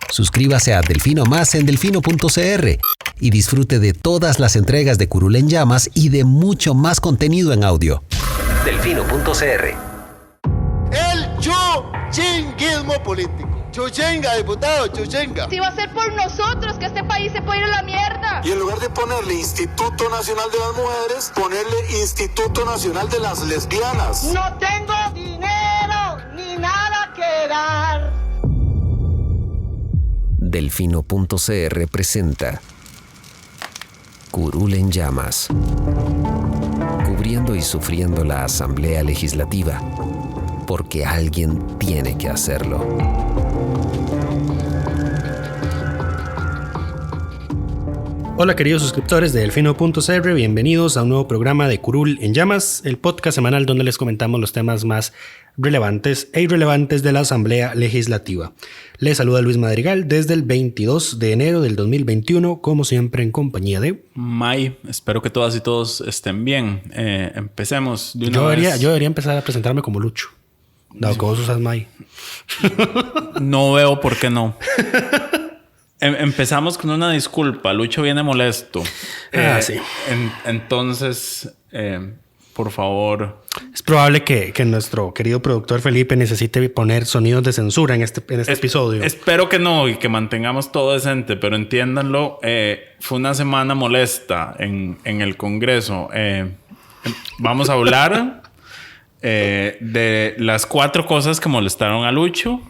Suscríbase a Delfino Más en delfino.cr y disfrute de todas las entregas de Curul en Llamas y de mucho más contenido en audio. Delfino.cr. El chuchinguismo político. Chuchenga, diputado, chuchenga. Si va a ser por nosotros que este país se puede ir a la mierda. Y en lugar de ponerle Instituto Nacional de las Mujeres, ponerle Instituto Nacional de las Lesbianas. No tengo dinero ni nada que dar. Delfino.cr presenta Curul en Llamas, cubriendo y sufriendo la Asamblea Legislativa, porque alguien tiene que hacerlo. Hola queridos suscriptores de Delfino.cr, bienvenidos a un nuevo programa de Curul en Llamas, el podcast semanal donde les comentamos los temas más relevantes e irrelevantes de la Asamblea Legislativa. Les saluda Luis Madrigal desde el 22 de enero del 2021, como siempre en compañía de... May, espero que todas y todos estén bien. Empecemos de una vez. Yo debería empezar a presentarme como Lucho, dado que vos usas May. No veo por qué no. Empezamos con una disculpa. Lucho viene molesto. Sí. Entonces, por favor. Es probable que nuestro querido productor Felipe necesite poner sonidos de censura en este episodio. Espero que no y que mantengamos todo decente, pero entiéndanlo. Fue una semana molesta en el Congreso. Vamos a hablar de las 4 cosas que molestaron a Lucho,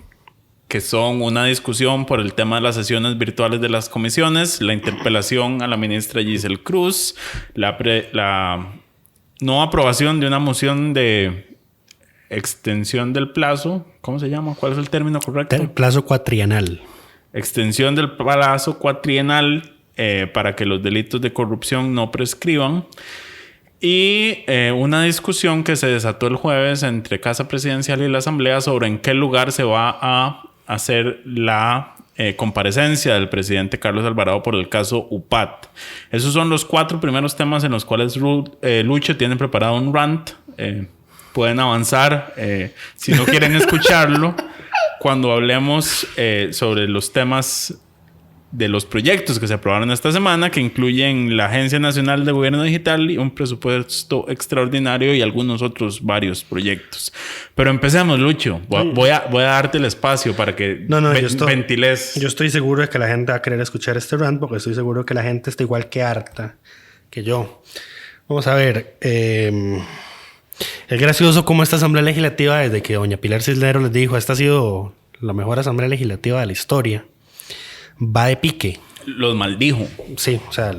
que son una discusión por el tema de las sesiones virtuales de las comisiones, la interpelación a la ministra Giselle Cruz, la no aprobación de una moción de extensión del plazo. ¿Cómo se llama? ¿Cuál es el término correcto? El plazo cuatrienal. Extensión del plazo cuatrienal para que los delitos de corrupción no prescriban. Y una discusión que se desató el jueves entre Casa Presidencial y la Asamblea sobre en qué lugar se va a hacer la comparecencia del presidente Carlos Alvarado por el caso UPAT. Esos son los 4 primeros temas en los cuales Lucho tiene preparado un rant. Pueden avanzar si no quieren escucharlo cuando hablemos sobre los temas de los proyectos que se aprobaron esta semana, que incluyen la Agencia Nacional de Gobierno Digital y un presupuesto extraordinario y algunos otros varios proyectos. Pero empecemos, Lucho. Voy a darte el espacio para que ventiles. Yo estoy seguro de que la gente va a querer escuchar este rant porque estoy seguro que la gente está igual que harta que yo. Vamos a ver. Es gracioso cómo esta Asamblea Legislativa, desde que doña Pilar Cisneros les dijo, esta ha sido la mejor Asamblea Legislativa de la historia, va de pique. Los maldijo. Sí, o sea,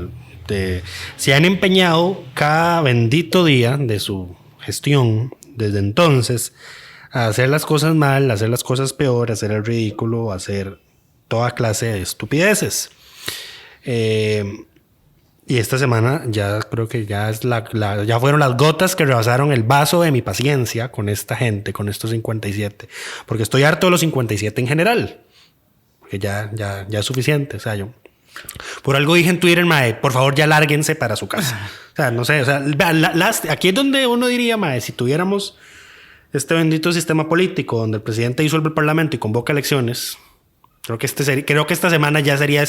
se han empeñado cada bendito día de su gestión desde entonces a hacer las cosas mal, a hacer las cosas peor, a hacer el ridículo, a hacer toda clase de estupideces. Y esta semana ya creo que ya fueron las gotas que rebasaron el vaso de mi paciencia con esta gente, con estos 57. Porque estoy harto de los 57 en general. Que ya es suficiente. O sea, yo por algo dije en Twitter, mae, por favor ya lárguense para su casa. O sea, no sé, o sea, aquí es donde uno diría, mae, si tuviéramos este bendito sistema político donde el presidente disuelve el parlamento y convoca elecciones, creo que esta semana ya sería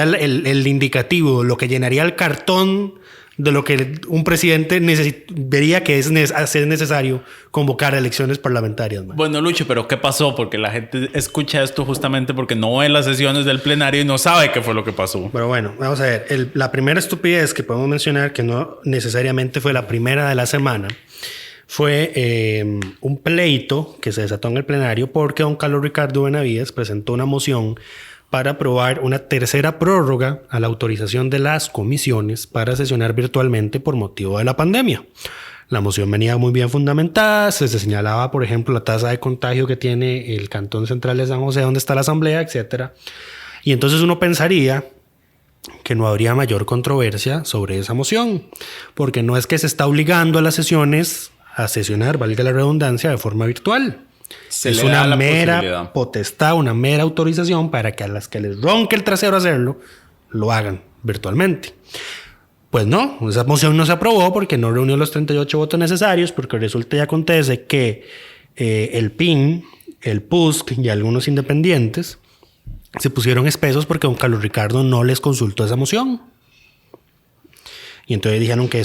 el indicativo, lo que llenaría el cartón de lo que un presidente vería que es necesario convocar elecciones parlamentarias. Man. Bueno, Lucho, pero ¿qué pasó? Porque la gente escucha esto justamente porque no ve las sesiones del plenario y no sabe qué fue lo que pasó. Pero bueno, vamos a ver. La primera estupidez que podemos mencionar, que no necesariamente fue la primera de la semana, fue un pleito que se desató en el plenario porque don Carlos Ricardo Benavides presentó una moción para aprobar una tercera prórroga a la autorización de las comisiones para sesionar virtualmente por motivo de la pandemia. La moción venía muy bien fundamentada, se señalaba, por ejemplo, la tasa de contagio que tiene el Cantón Central de San José, donde está la Asamblea, etc. Y entonces uno pensaría que no habría mayor controversia sobre esa moción, porque no es que se está obligando a las sesiones a sesionar, valga la redundancia, de forma virtual. Es una mera potestad, una mera autorización para que a las que les ronque el trasero hacerlo, lo hagan virtualmente. Pues no, esa moción no se aprobó porque no reunió los 38 votos necesarios, porque resulta y acontece que el PIN, el PUSC y algunos independientes se pusieron espesos porque don Carlos Ricardo no les consultó esa moción. Y entonces dijeron que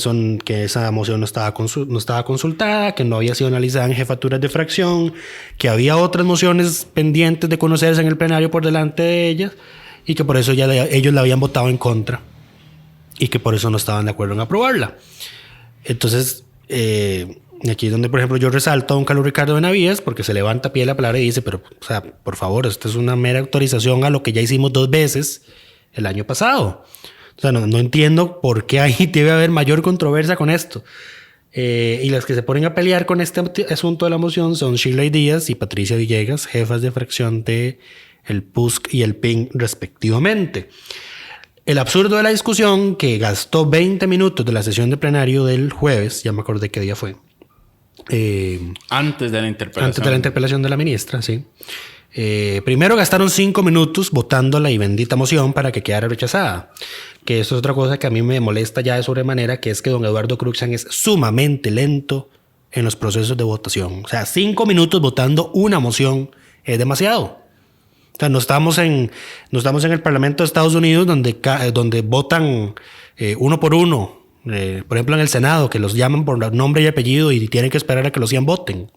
esa moción no estaba consultada, que no había sido analizada en jefaturas de fracción, que había otras mociones pendientes de conocerse en el plenario por delante de ellas y que por eso ellos la habían votado en contra y que por eso no estaban de acuerdo en aprobarla. Entonces, aquí es donde, por ejemplo, yo resalto a don Carlos Ricardo Benavides porque se levanta a pie de la palabra y dice, pero, o sea, por favor, esto es una mera autorización a lo que ya hicimos 2 veces el año pasado. O sea, no entiendo por qué ahí debe haber mayor controversia con esto. Y las que se ponen a pelear con este asunto de la moción son Shirley Díaz y Patricia Villegas, jefas de fracción de el PUSC y el PIN respectivamente. El absurdo de la discusión, que gastó 20 minutos de la sesión de plenario del jueves, ya me acordé qué día fue. Antes de la interpelación. Antes de la interpelación de la ministra, sí. Primero gastaron 5 minutos votando la bendita moción para que quedara rechazada. Que eso es otra cosa que a mí me molesta ya de sobremanera, que es que don Eduardo Cruxan es sumamente lento en los procesos de votación. O sea, 5 minutos votando una moción es demasiado. O sea, no estamos en el Parlamento de Estados Unidos donde votan uno por uno. Por ejemplo, en el Senado, que los llaman por nombre y apellido y tienen que esperar a que los 100 voten.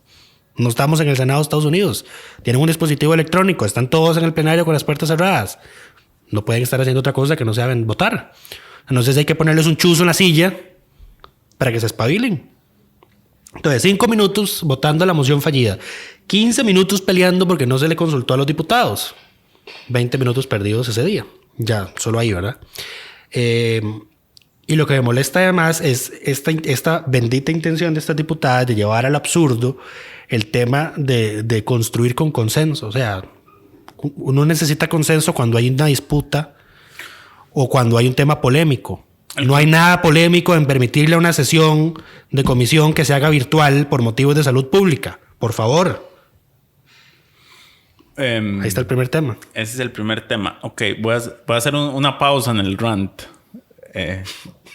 No estamos en el Senado de Estados Unidos. Tienen un dispositivo electrónico. Están todos en el plenario con las puertas cerradas. No pueden estar haciendo otra cosa que no sea votar. Entonces hay que ponerles un chuzo en la silla para que se espabilen. Entonces, 5 minutos votando la moción fallida. 15 minutos peleando porque no se le consultó a los diputados. 20 minutos perdidos ese día. Ya, solo ahí, ¿verdad? Y lo que me molesta además es esta bendita intención de estas diputadas de llevar al absurdo el tema de construir con consenso. O sea, uno necesita consenso cuando hay una disputa o cuando hay un tema polémico. No hay nada polémico en permitirle a una sesión de comisión que se haga virtual por motivos de salud pública. Por favor. Ahí está el primer tema. Ese es el primer tema. Ok, voy a hacer una pausa en el rant.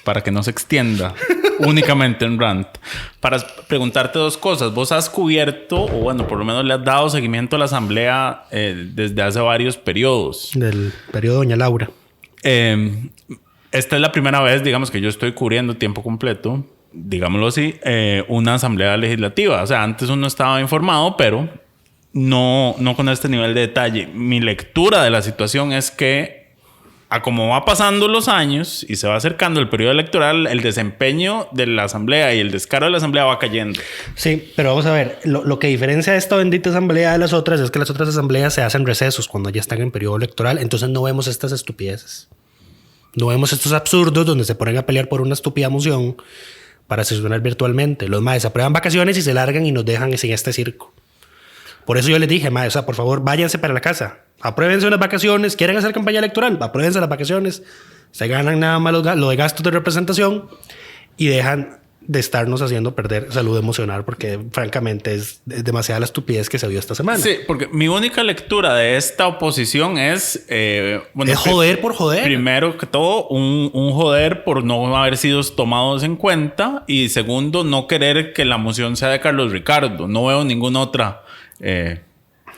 Para que no se extienda únicamente en rant. Para preguntarte 2 cosas. Vos has cubierto, o bueno, por lo menos le has dado seguimiento a la Asamblea desde hace varios periodos. Del periodo Doña Laura. Esta es la primera vez, digamos, que yo estoy cubriendo tiempo completo, digámoslo así, una Asamblea Legislativa. O sea, antes uno estaba informado, pero no con este nivel de detalle. Mi lectura de la situación es que a como va pasando los años y se va acercando el periodo electoral, el desempeño de la Asamblea y el descaro de la Asamblea va cayendo. Sí, pero vamos a ver, lo que diferencia esta bendita Asamblea de las otras es que las otras asambleas se hacen recesos cuando ya están en periodo electoral, entonces no vemos estas estupideces. No vemos estos absurdos donde se ponen a pelear por una estúpida moción para sesionar virtualmente. Los maes aprueban vacaciones y se largan y nos dejan sin este circo. Por eso yo les dije, maes, o sea, por favor, váyanse para la casa. Apruébense unas vacaciones. ¿Quieren hacer campaña electoral? Apruébense las vacaciones. Se ganan nada más lo de gastos de representación y dejan de estarnos haciendo perder salud emocional porque francamente es demasiada la estupidez que se vio esta semana. Sí, porque mi única lectura de esta oposición es... es joder por joder. Primero que todo, un joder por no haber sido tomados en cuenta y segundo, no querer que la moción sea de Carlos Ricardo. No veo ninguna otra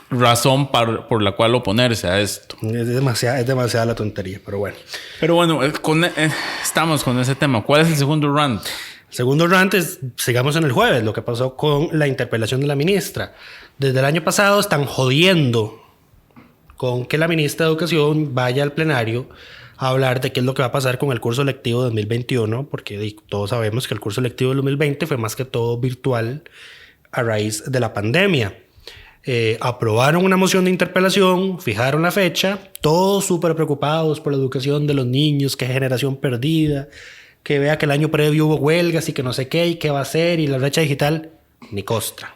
razón por la cual oponerse a esto. Es demasiada la tontería, pero bueno. Pero bueno, estamos con ese tema. ¿Cuál es el segundo rant? El segundo rant es, sigamos en el jueves, lo que pasó con la interpelación de la ministra. Desde el año pasado están jodiendo con que la ministra de Educación vaya al plenario a hablar de qué es lo que va a pasar con el curso lectivo de 2021, porque todos sabemos que el curso lectivo de 2020 fue más que todo virtual a raíz de la pandemia. Aprobaron una moción de interpelación, fijaron la fecha, todos súper preocupados por la educación de los niños, que generación perdida, que vea que el año previo hubo huelgas y que no sé qué, y qué va a hacer, y la brecha digital, ni costra.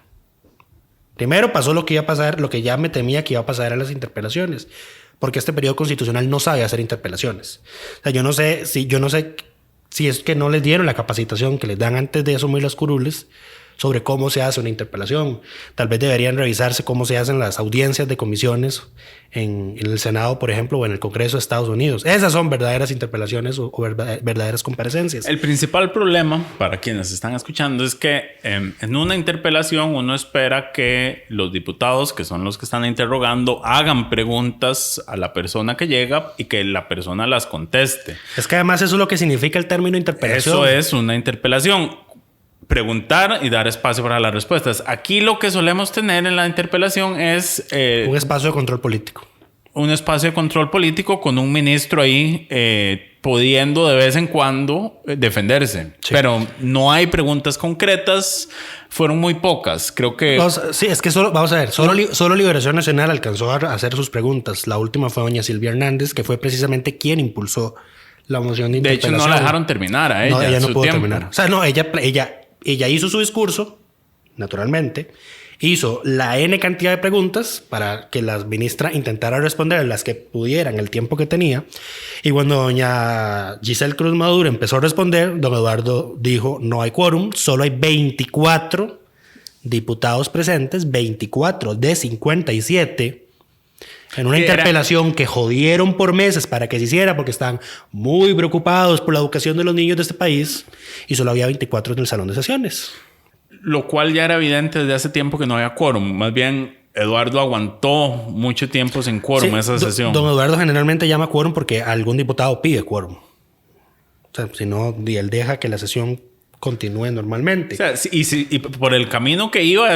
Primero pasó lo que iba a pasar, lo que ya me temía que iba a pasar en las interpelaciones, porque este periodo constitucional no sabe hacer interpelaciones. O sea, yo no sé si es que no les dieron la capacitación que les dan antes de asumir las curules sobre cómo se hace una interpelación. Tal vez deberían revisarse cómo se hacen las audiencias de comisiones en el Senado, por ejemplo, o en el Congreso de Estados Unidos. Esas son verdaderas interpelaciones o verdaderas comparecencias. El principal problema para quienes están escuchando es que en una interpelación uno espera que los diputados, que son los que están interrogando, hagan preguntas a la persona que llega y que la persona las conteste. Es que además eso es lo que significa el término interpelación. Eso es una interpelación. Preguntar y dar espacio para las respuestas. Aquí lo que solemos tener en la interpelación es... un espacio de control político. Un espacio de control político con un ministro ahí pudiendo de vez en cuando defenderse. Sí. Pero no hay preguntas concretas. Fueron muy pocas. Creo que... Sí, es que vamos a ver. Solo Liberación Nacional alcanzó a hacer sus preguntas. La última fue doña Silvia Hernández, que fue precisamente quien impulsó la moción de interpelación. De hecho, no la dejaron terminar a ella. No, ella no pudo terminar. O sea, no, ella hizo su discurso, naturalmente, hizo la N cantidad de preguntas para que la ministra intentara responder las que pudieran el tiempo que tenía. Y cuando doña Giselle Cruz Maduro empezó a responder, don Eduardo dijo, no hay quórum, solo hay 24 diputados presentes, 24 de 57, en una interpelación que jodieron por meses para que se hiciera porque estaban muy preocupados por la educación de los niños de este país y solo había 24 en el salón de sesiones. Lo cual ya era evidente desde hace tiempo que no había quórum. Más bien, Eduardo aguantó mucho tiempo sin quórum esa sesión. Don Eduardo generalmente llama quórum porque algún diputado pide quórum. O sea, si no, él deja que la sesión continúe normalmente. O sea, y por el camino que iba,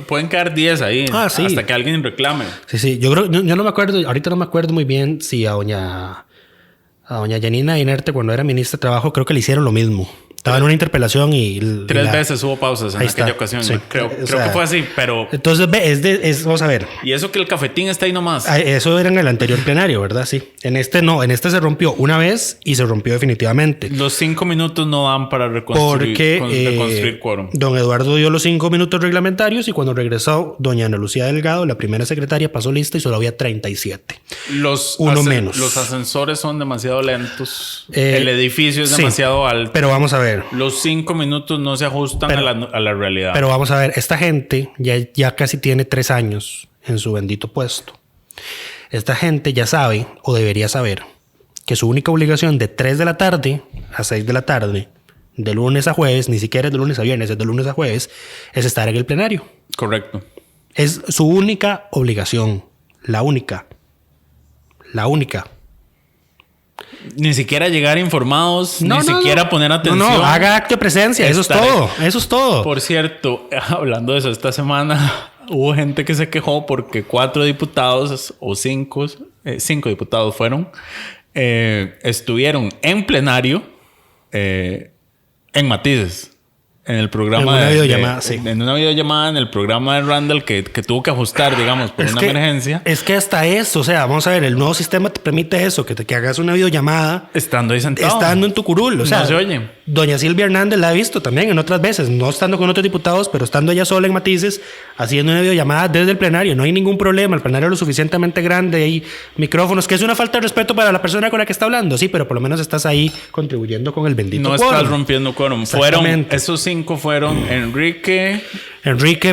pueden quedar 10 ahí hasta que alguien reclame. Sí. Yo no me acuerdo, ahorita no me acuerdo muy bien si a doña Yanina Inerte, cuando era ministra de Trabajo, creo que le hicieron lo mismo. Estaba en una interpelación y... 3 veces hubo pausas en aquella ocasión. Sí. Creo que fue así, pero... Entonces, vamos a ver. Y eso que el cafetín está ahí nomás. Eso era en el anterior plenario, ¿verdad? Sí. En este no. En este se rompió una vez y se rompió definitivamente. Los 5 minutos no dan para reconstruir quórum. Don Eduardo dio los 5 minutos reglamentarios y cuando regresó doña Ana Lucía Delgado, la primera secretaria, pasó lista y solo había 37. Uno menos. Los ascensores son demasiado lentos. El edificio es demasiado alto. Pero vamos a ver. Los 5 minutos no se ajustan a la realidad. Pero vamos a ver, esta gente ya casi tiene 3 años en su bendito puesto. Esta gente ya sabe, o debería saber, que su única obligación de 3 de la tarde a 6 de la tarde, de lunes a jueves, ni siquiera es de lunes a viernes, es de lunes a jueves, es estar en el plenario. Correcto. Es su única obligación. La única. Ni siquiera llegar informados, ni siquiera poner atención. No, haga acto de presencia. Eso es todo. Por cierto, hablando de eso, esta semana hubo gente que se quejó porque 4 diputados o 5 diputados fueron, estuvieron en plenario en Matices. En el programa en una videollamada, en una videollamada en el programa de Randall que tuvo que ajustar, digamos, por una emergencia. Es que hasta eso, o sea, vamos a ver, el nuevo sistema te permite eso, que hagas una videollamada estando ahí sentado. Estando en tu curul, o sea, no se oye. Doña Silvia Hernández la ha visto también en otras veces, no estando con otros diputados, pero estando ella sola en Matices, haciendo una videollamada desde el plenario. No hay ningún problema, el plenario es lo suficientemente grande, hay micrófonos, que es una falta de respeto para la persona con la que está hablando, sí, pero por lo menos estás ahí contribuyendo con el bendito quórum. No estás rompiendo quórum. Esos 5 fueron Enrique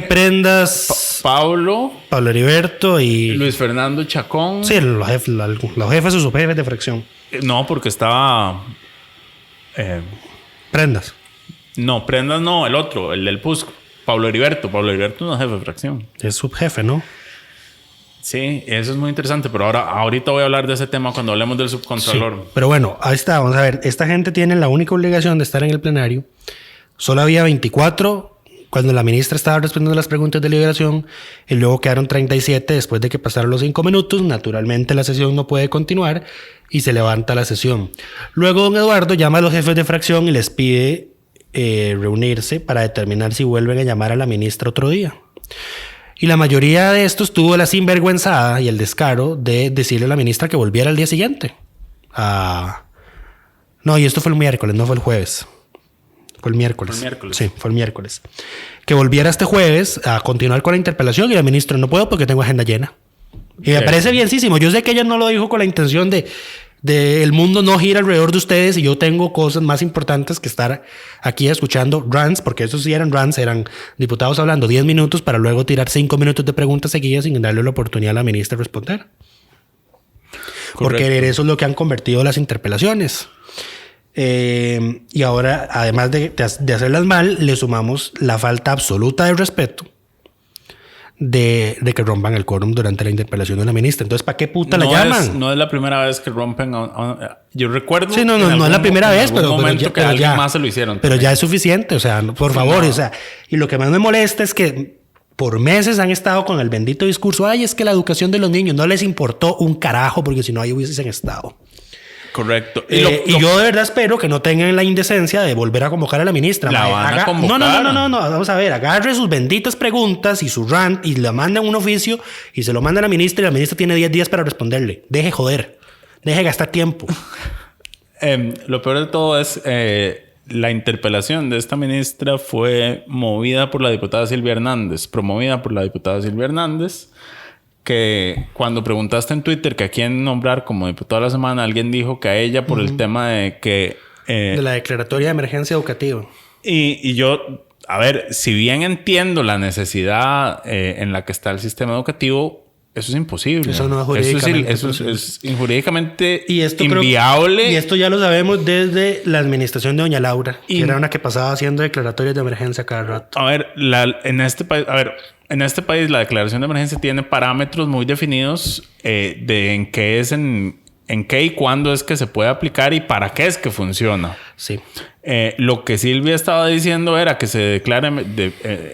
Prendas, Pablo Heriberto y Luis Fernando Chacón. Sí, los jefes o subjefes de fracción. No, porque estaba Prendas. No, Prendas no, el otro, el del PUSC. Pablo Heriberto no es jefe de fracción. Es subjefe, ¿no? Sí, eso es muy interesante, pero ahorita voy a hablar de ese tema cuando hablemos del subcontralor. Sí, pero bueno, ahí está, vamos a ver. Esta gente tiene la única obligación de estar en el plenario. Solo había 24 cuando la ministra estaba respondiendo las preguntas de Liberación y luego quedaron 37 después de que pasaron los 5 minutos. Naturalmente la sesión no puede continuar y se levanta la sesión. Luego don Eduardo llama a los jefes de fracción y les pide reunirse para determinar si vuelven a llamar a la ministra otro día. Y la mayoría de estos tuvo la sinvergüenzada y el descaro de decirle a la ministra que volviera al día siguiente. No, y esto fue el miércoles, no fue el jueves. Fue el miércoles. Sí, fue el miércoles. Que volviera este jueves a continuar con la interpelación y la ministra no puedo porque tengo agenda llena. Y me parece bienísimo. Yo sé que ella no lo dijo con la intención de El mundo no gira alrededor de ustedes y yo tengo cosas más importantes que estar aquí escuchando rants, porque esos sí eran rants, eran diputados hablando 10 minutos para luego tirar 5 minutos de preguntas seguidas sin darle la oportunidad a la ministra de responder. Correcto. Porque eso es lo que han convertido las interpelaciones. Y ahora, además de hacerlas mal, le sumamos la falta absoluta de respeto de que rompan el quórum durante la interpelación de la ministra. Entonces, ¿para qué puta la llaman? No es la primera vez que rompen. Yo recuerdo. Sí, no es la primera vez, pero alguien más se lo hicieron. Pero ya es suficiente, o sea, por favor. O sea, y lo que más me molesta es que por meses han estado con el bendito discurso: ay, es que la educación de los niños no les importó un carajo, porque si no, ahí hubiesen estado. Correcto. Y yo de verdad espero que no tengan la indecencia de volver a convocar a la ministra. La van a convocar. No. Vamos a ver. Agarre sus benditas preguntas y su rant y le mandan un oficio y se lo manda a la ministra y la ministra tiene 10 días para responderle. Deje joder. Deje gastar tiempo. Lo peor de todo es la interpelación de esta ministra fue promovida por la diputada Silvia Hernández, que cuando preguntaste en Twitter que a quién nombrar como diputado de la semana, alguien dijo que a ella por el tema de que... de la declaratoria de emergencia educativa. Y yo, a ver, si bien entiendo la necesidad en la que está el sistema educativo, eso es imposible. Eso no es jurídicamente eso es injurídicamente y esto inviable. Y esto ya lo sabemos desde la administración de doña Laura, que era una que pasaba haciendo declaratorias de emergencia cada rato. A ver, en este país la declaración de emergencia tiene parámetros muy definidos de en qué y cuándo es que se puede aplicar y para qué es que funciona. Sí. Lo que Silvia estaba diciendo era que se declare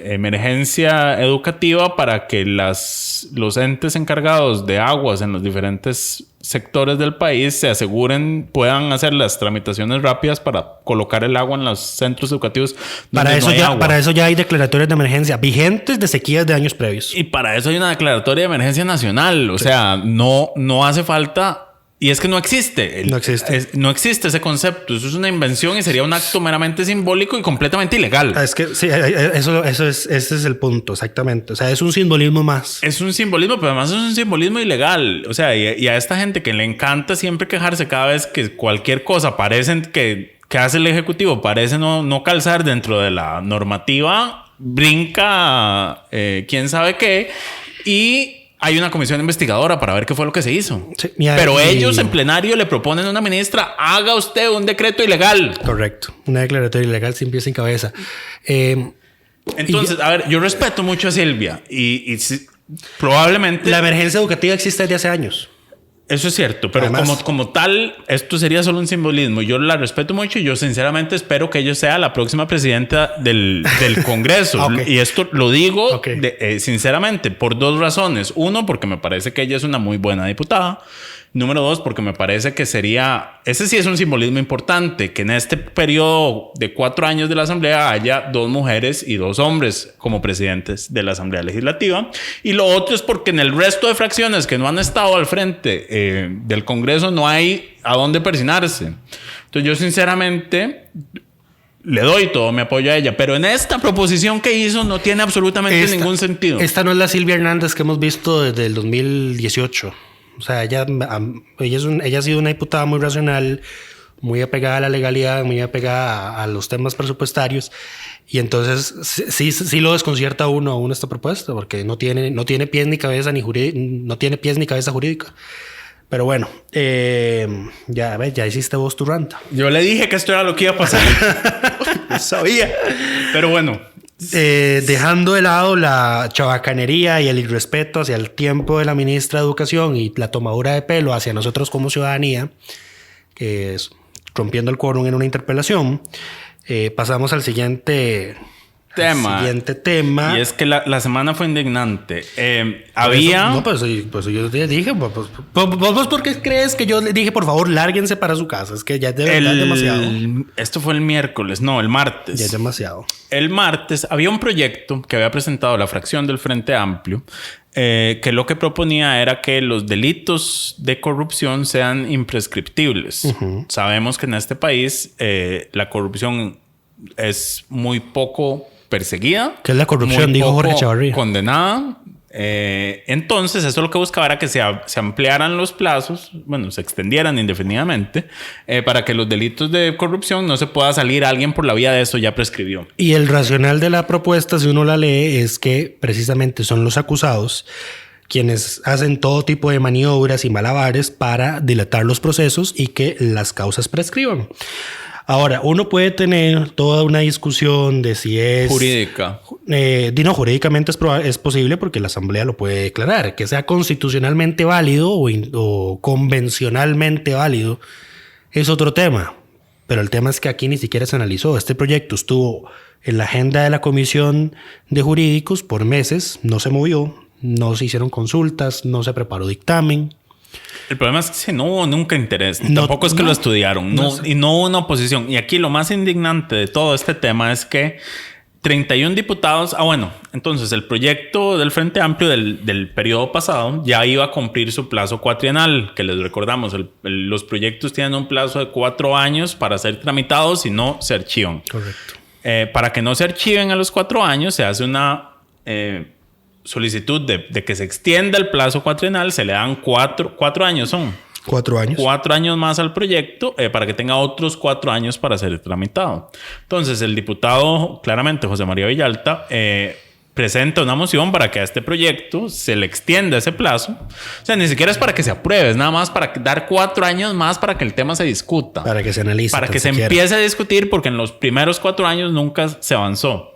emergencia educativa para que los entes encargados de aguas en los diferentes sectores del país se aseguren, puedan hacer las tramitaciones rápidas para colocar el agua en los centros educativos. Para eso ya hay declaratorias de emergencia vigentes de sequías de años previos. Y para eso hay una declaratoria de emergencia nacional. O sea, no hace falta... Y es que no existe. No existe ese concepto. Eso es una invención y sería un acto meramente simbólico y completamente ilegal. Es que sí, ese es el punto, exactamente. O sea, es un simbolismo más. Es un simbolismo, pero además es un simbolismo ilegal. O sea, y a esta gente que le encanta siempre quejarse cada vez que cualquier cosa parece que hace el Ejecutivo parece no calzar dentro de la normativa, brinca quién sabe qué y... Hay una comisión investigadora para ver qué fue lo que se hizo. Sí, pero ellos en plenario le proponen a una ministra: haga usted un decreto ilegal. Correcto. Una declaratoria ilegal sin pies sin cabeza. Entonces, a ver, yo respeto mucho a Silvia y probablemente... La emergencia educativa existe desde hace años. Eso es cierto, pero además, como tal, esto sería solo un simbolismo. Yo la respeto mucho y yo sinceramente espero que ella sea la próxima presidenta del Congreso. Okay. Y esto lo digo sinceramente por dos razones. Uno, porque me parece que ella es una muy buena diputada. Número dos, porque me parece que ese sí es un simbolismo importante, que en este periodo de 4 años de la Asamblea haya 2 mujeres y 2 hombres como presidentes de la Asamblea Legislativa. Y lo otro es porque en el resto de fracciones que no han estado al frente del Congreso no hay a dónde persinarse. Entonces yo sinceramente le doy todo mi apoyo a ella, pero en esta proposición que hizo no tiene absolutamente ningún sentido. Esta no es la Silvia Hernández que hemos visto desde el 2018. O sea, ella ha sido una diputada muy racional, muy apegada a la legalidad, muy apegada a los temas presupuestarios. Y entonces sí lo desconcierta a uno esta propuesta, porque no tiene pies ni cabeza no tiene pies ni cabeza jurídica. Pero bueno, ya hiciste vos tu ranta. Yo le dije que esto era lo que iba a pasar. Sabía. Pero bueno. Dejando de lado la chabacanería y el irrespeto hacia el tiempo de la ministra de Educación y la tomadura de pelo hacia nosotros como ciudadanía, que es rompiendo el quórum en una interpelación, pasamos al siguiente tema. Y es que la semana fue indignante. Pues yo te dije, ¿vos por qué crees que yo le dije, por favor, lárguense para su casa? Es que ya es demasiado. Esto fue el miércoles, no, el martes. Ya es demasiado. El martes había un proyecto que había presentado la fracción del Frente Amplio, que lo que proponía era que los delitos de corrupción sean imprescriptibles. Uh-huh. Sabemos que en este país la corrupción es muy poco perseguida. ¿Qué es la corrupción? Dijo Jorge Chavarría. Condenada. Entonces, eso lo que buscaba era que se ampliaran los plazos, bueno, se extendieran indefinidamente, para que los delitos de corrupción no se pueda salir a alguien por la vía de eso ya prescribió. Y el racional de la propuesta, si uno la lee, es que precisamente son los acusados quienes hacen todo tipo de maniobras y malabares para dilatar los procesos y que las causas prescriban. Ahora, uno puede tener toda una discusión de si es... Jurídica. Jurídicamente es posible porque la Asamblea lo puede declarar. Que sea constitucionalmente válido o convencionalmente válido es otro tema. Pero el tema es que aquí ni siquiera se analizó. Este proyecto estuvo en la agenda de la Comisión de Jurídicos por meses, no se movió, no se hicieron consultas, no se preparó dictamen. El problema es que no hubo nunca interés. Tampoco es que lo estudiaron. Y no hubo una oposición. Y aquí lo más indignante de todo este tema es que 31 diputados... entonces el proyecto del Frente Amplio del periodo pasado ya iba a cumplir su plazo cuatrienal, que les recordamos, los proyectos tienen un plazo de 4 años para ser tramitados y no se archivan. Correcto. Para que no se archiven a los 4 años, se hace una... solicitud de que se extienda el plazo cuatrienal, se le dan 4 años son. 4 años. 4 años más al proyecto para que tenga otros 4 años para ser tramitado. Entonces, el diputado, claramente, José María Villalta, presenta una moción para que a este proyecto se le extienda ese plazo. O sea, ni siquiera es para que se apruebe, es nada más para dar 4 años más para que el tema se discuta. Para que se analice. Para que se empiece a discutir, porque en los primeros 4 años nunca se avanzó.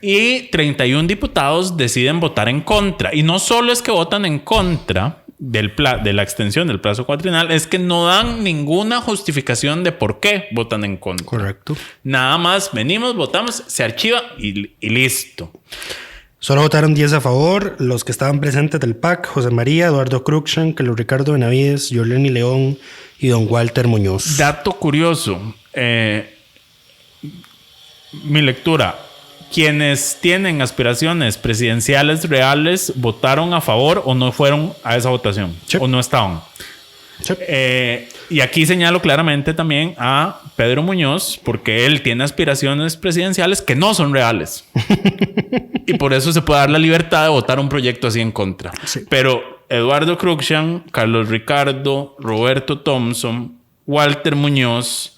Y 31 diputados deciden votar en contra. Y no solo es que votan en contra de la extensión del plazo cuatrienal, es que no dan ninguna justificación de por qué votan en contra. Correcto. Nada más venimos, votamos, se archiva y listo. Solo votaron 10 a favor. Los que estaban presentes del PAC: José María, Eduardo Cruikshank, Carlos Ricardo Benavides, Yoleni León y don Walter Muñoz. Dato curioso. Mi lectura: quienes tienen aspiraciones presidenciales reales votaron a favor o no fueron a esa votación. Sí. O no estaban. Sí. Y aquí señalo claramente también a Pedro Muñoz, porque él tiene aspiraciones presidenciales que no son reales. Y por eso se puede dar la libertad de votar un proyecto así en contra. Sí. Pero Eduardo Cruikshank, Carlos Ricardo, Roberto Thompson, Walter Muñoz,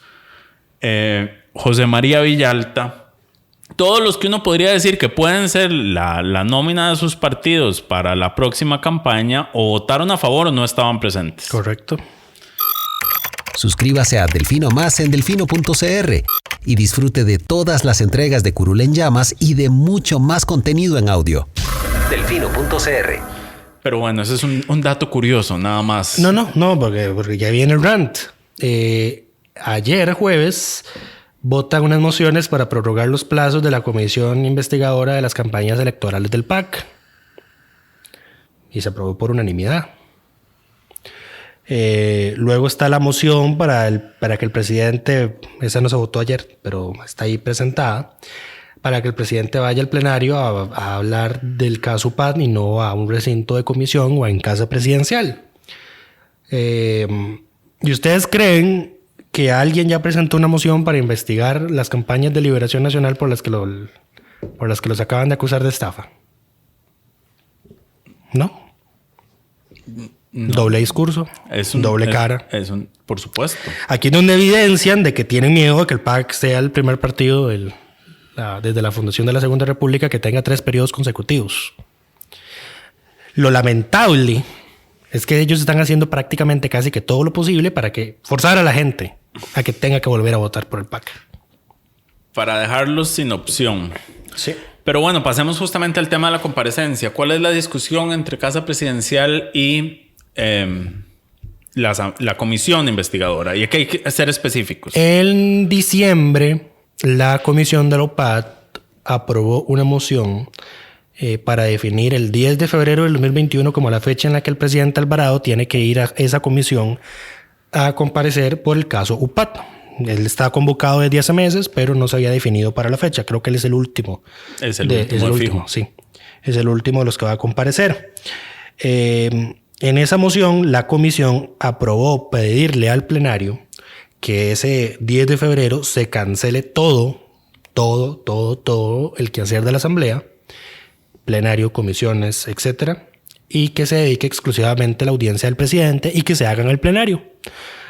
José María Villalta, todos los que uno podría decir que pueden ser la nómina de sus partidos para la próxima campaña, o votaron a favor o no estaban presentes. Correcto. Suscríbase a Delfino Más en delfino.cr y disfrute de todas las entregas de Curul en Llamas y de mucho más contenido en audio. Delfino.cr. Pero bueno, ese es un dato curioso, nada más. No, porque ya viene el rant. Ayer, jueves, votan unas mociones para prorrogar los plazos de la comisión investigadora de las campañas electorales del PAC. Y se aprobó por unanimidad. Luego está la moción para que el presidente, esa no se votó ayer, pero está ahí presentada, para que el presidente vaya al plenario a hablar del caso UPAD y no a un recinto de comisión o en casa presidencial. ¿Y ustedes creen que alguien ya presentó una moción para investigar las campañas de Liberación Nacional por las que los acaban de acusar de estafa? ¿No? No. Doble discurso, doble cara. Por supuesto. Aquí es donde evidencian de que tienen miedo de que el PAC sea el primer partido desde la fundación de la Segunda República que tenga 3 periodos consecutivos. Lo lamentable es que ellos están haciendo prácticamente casi que todo lo posible para que forzar a la gente a que tenga que volver a votar por el PAC. Para dejarlos sin opción. Sí. Pero bueno, pasemos justamente al tema de la comparecencia. ¿Cuál es la discusión entre Casa Presidencial y la comisión investigadora? Y aquí hay que ser específicos. En diciembre, la comisión de la OPAD aprobó una moción para definir el 10 de febrero del 2021 como la fecha en la que el presidente Alvarado tiene que ir a esa comisión a comparecer por el caso UPAD. Él está convocado desde hace meses, pero no se había definido para la fecha. Creo que él es el último. Es el último. Sí, es el último de los que va a comparecer. En esa moción, la comisión aprobó pedirle al plenario que ese 10 de febrero se cancele todo el quehacer de la Asamblea plenario, comisiones, etcétera, y que se dedique exclusivamente a la audiencia del presidente y que se haga en el plenario.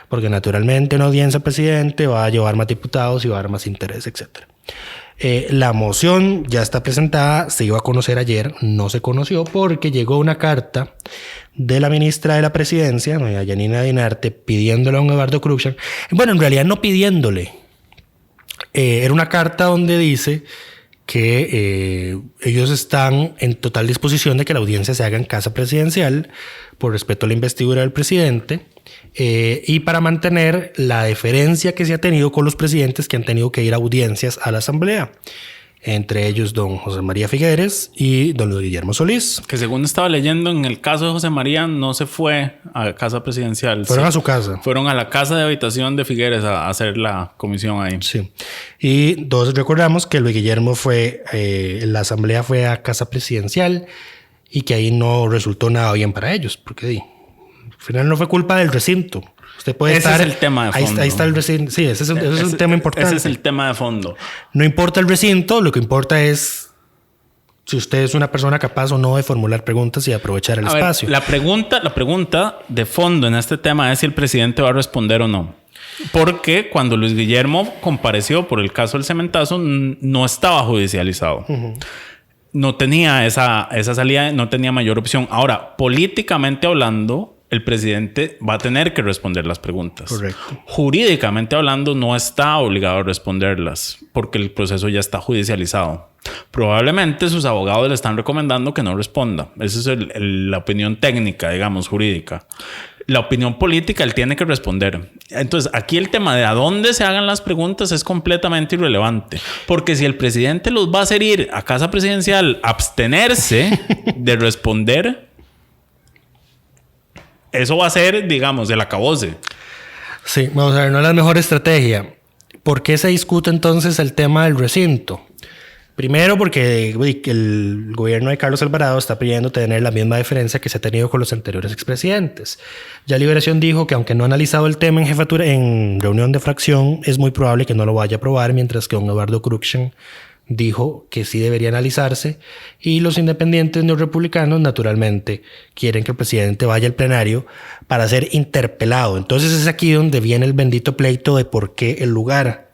Porque naturalmente una audiencia del presidente va a llevar más diputados y va a dar más interés, etcétera. La moción ya está presentada, se iba a conocer ayer, no se conoció porque llegó una carta de la ministra de la Presidencia, doña Yanina Dinarte, pidiéndole a don Eduardo Cruxan. Bueno, en realidad no pidiéndole. Era una carta donde dice que ellos están en total disposición de que la audiencia se haga en casa presidencial por respeto a la investidura del presidente y para mantener la deferencia que se ha tenido con los presidentes que han tenido que ir a audiencias a la Asamblea. Entre ellos don José María Figueres y don Luis Guillermo Solís. Que según estaba leyendo, en el caso de José María no se fue a casa presidencial. Fueron a su casa. Fueron a la casa de habitación de Figueres a hacer la comisión ahí. Sí. Y todos recordamos que Luis Guillermo fue, la asamblea fue a casa presidencial y que ahí no resultó nada bien para ellos. Porque al final no fue culpa del recinto. Usted puede ese estar... es el tema de fondo. Ahí está el recinto. Sí, ese es un tema importante. Ese es el tema de fondo. No importa el recinto, lo que importa es si usted es una persona capaz o no de formular preguntas y aprovechar el espacio. La pregunta de fondo en este tema es si el presidente va a responder o no. Porque cuando Luis Guillermo compareció por el caso del cementazo, no estaba judicializado. Uh-huh. No tenía esa salida, no tenía mayor opción. Ahora, políticamente hablando, el presidente va a tener que responder las preguntas. Correcto. Jurídicamente hablando, no está obligado a responderlas porque el proceso ya está judicializado. Probablemente sus abogados le están recomendando que no responda. Esa es la opinión técnica, digamos, jurídica. La opinión política, él tiene que responder. Entonces, aquí el tema de a dónde se hagan las preguntas es completamente irrelevante. Porque si el presidente los va a hacer ir a casa presidencial, abstenerse de responder... Eso va a ser, digamos, el acabose. Sí, vamos a ver, no es la mejor estrategia. ¿Por qué se discute entonces el tema del recinto? Primero porque el gobierno de Carlos Alvarado está pidiendo tener la misma diferencia que se ha tenido con los anteriores expresidentes. Ya Liberación dijo que aunque no ha analizado el tema en jefatura, en reunión de fracción, es muy probable que no lo vaya a aprobar, mientras que don Eduardo Cruxan dijo que sí debería analizarse, y los independientes neorrepublicanos naturalmente quieren que el presidente vaya al plenario para ser interpelado. Entonces es aquí donde viene el bendito pleito de por qué el lugar.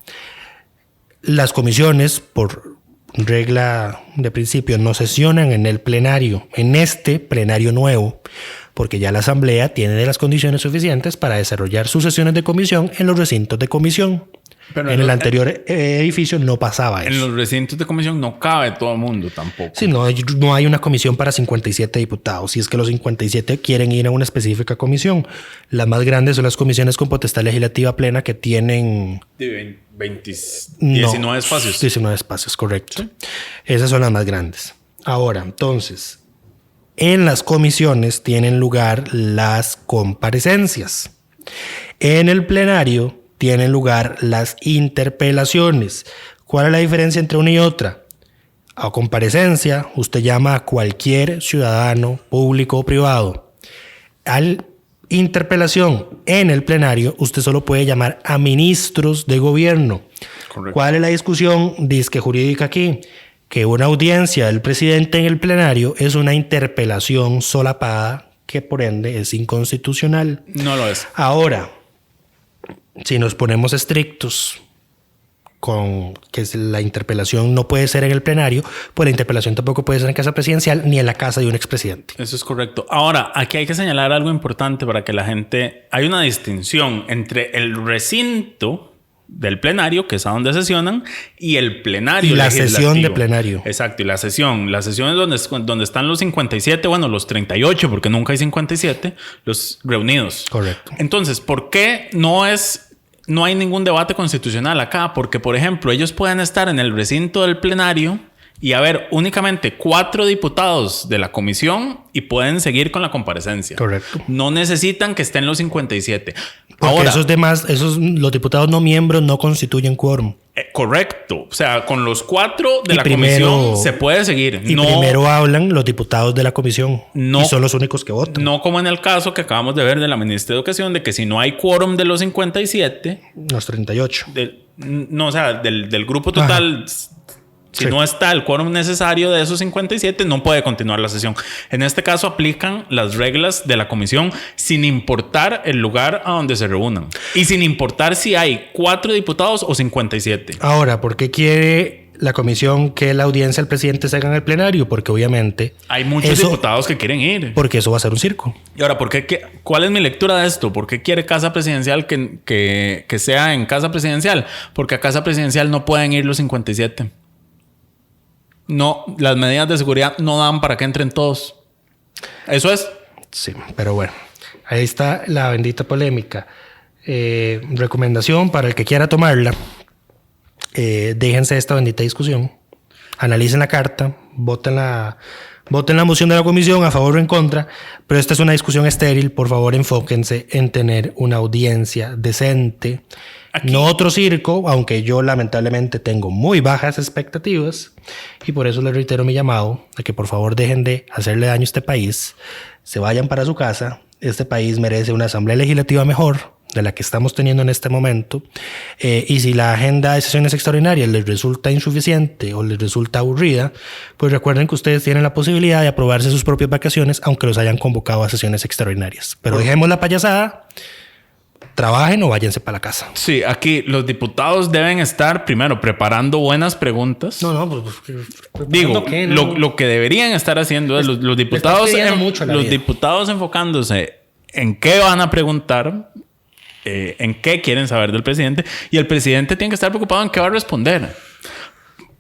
Las comisiones, por regla de principio, no sesionan en el plenario, en este plenario nuevo, porque ya la asamblea tiene las condiciones suficientes para desarrollar sus sesiones de comisión en los recintos de comisión. Pero en el anterior edificio no pasaba eso. En los recintos de comisión no cabe todo el mundo tampoco. Sí, no hay una comisión para 57 diputados. Si es que los 57 quieren ir a una específica comisión. Las más grandes son las comisiones con potestad legislativa plena que tienen... 19 espacios. 19 espacios, correcto. ¿Sí? Esas son las más grandes. Ahora, entonces, en las comisiones tienen lugar las comparecencias. En el plenario tienen lugar las interpelaciones. ¿Cuál es la diferencia entre una y otra? A comparecencia, usted llama a cualquier ciudadano, público o privado. Al interpelación en el plenario, usted solo puede llamar a ministros de gobierno. Correcto. ¿Cuál es la discusión disque jurídica aquí? Que una audiencia del presidente en el plenario es una interpelación solapada que por ende es inconstitucional. No lo es. Ahora, si nos ponemos estrictos con que la interpelación no puede ser en el plenario, pues la interpelación tampoco puede ser en casa presidencial ni en la casa de un expresidente. Eso es correcto. Ahora, aquí hay que señalar algo importante para que la gente... Hay una distinción entre el recinto del plenario, que es a donde sesionan, y el plenario y la legislativo. Sesión de plenario. Exacto, y la sesión. La sesión es donde están los 57, bueno, los 38, porque nunca hay 57, los reunidos. Correcto. Entonces, ¿por qué no hay ningún debate constitucional acá? Porque, por ejemplo, ellos pueden estar en el recinto del plenario y haber únicamente 4 diputados de la comisión y pueden seguir con la comparecencia. Correcto. No necesitan que estén los 57. Porque ahora, los diputados no miembros no constituyen quórum. Correcto. O sea, con los 4 de la comisión se puede seguir. Y primero hablan los diputados de la comisión. Y son los únicos que votan. No como en el caso que acabamos de ver de la ministra de Educación, de que si no hay quórum de los 57... Los 38. O sea, del grupo total... Si no está el quórum necesario de esos 57, no puede continuar la sesión. En este caso aplican las reglas de la comisión sin importar el lugar a donde se reúnan. Y sin importar si hay 4 diputados o 57. Ahora, ¿por qué quiere la comisión que la audiencia del presidente se haga en el plenario? Porque obviamente... Hay muchos diputados que quieren ir. Porque eso va a ser un circo. Y ahora, ¿cuál es mi lectura de esto? ¿Por qué quiere Casa Presidencial que sea en Casa Presidencial? Porque a Casa Presidencial no pueden ir los 57. No, las medidas de seguridad no dan para que entren todos. Eso es. Sí, pero bueno, ahí está la bendita polémica. Recomendación para el que quiera tomarla. Déjense esta bendita discusión. Analicen la carta, voten la moción de la comisión a favor o en contra, pero esta es una discusión estéril. Por favor, enfóquense en tener una audiencia decente. Aquí. No otro circo, aunque yo lamentablemente tengo muy bajas expectativas, y por eso les reitero mi llamado a que por favor dejen de hacerle daño a este país, se vayan para su casa. Este país merece una asamblea legislativa mejor de la que estamos teniendo en este momento, y si la agenda de sesiones extraordinarias les resulta insuficiente o les resulta aburrida, pues recuerden que ustedes tienen la posibilidad de aprobarse sus propias vacaciones aunque los hayan convocado a sesiones extraordinarias. Pero dejemos la payasada, trabajen o váyanse para la casa. Sí, aquí los diputados deben estar primero preparando buenas preguntas. Digo, ¿qué? No. Lo que deberían estar haciendo es los diputados enfocándose en qué van a preguntar, en qué quieren saber del presidente, y el presidente tiene que estar preocupado en qué va a responder.